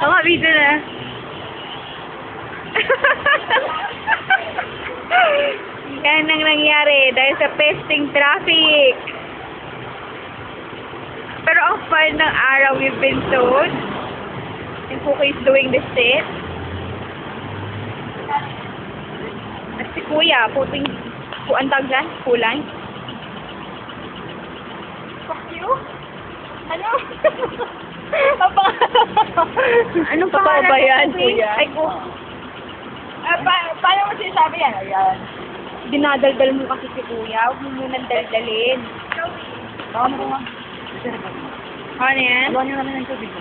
Oo, video na. Yan ang nangyari dahil sa pesting traffic. Pero ang fun ng araw we've been told. And Kuko is doing the sit. At si Kuya, puting ang taglan, kulay. Fuck you? Ano? Anong Totoo pangalan ba yan, mo, Kuya? Ay, ko. Paano mo sinasabi yan? Ayan. Dinadaldal mo kasi si Kuya. Huwag mo munang daldalin. Baka mo naman. Ano yan? Aluan nyo namin ng tubig.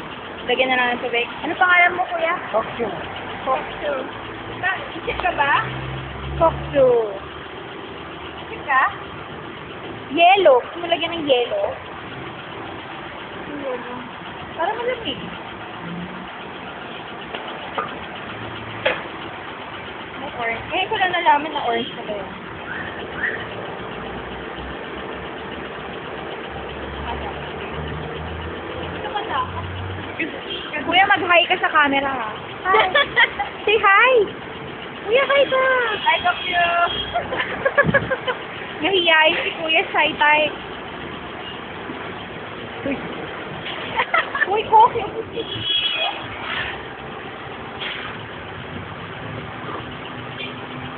Lagyan na lang ng tubig. Ano pangalan mo, Kuya? Fuck you. Koksu. Isip ka ba? Koksu. Isip ka? Yellow. Gusto mo lagyan ng yellow? Para malamig. Orange. Ngayon ko lang nalaman na orange na kayo. Kuya, mag-hi ka sa camera, ha? Hi. Say hi. Kuya, hi ka. I love you. Nahiyain si Kuya, shy type. Uy. Uy, coffee.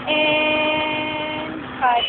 And cut.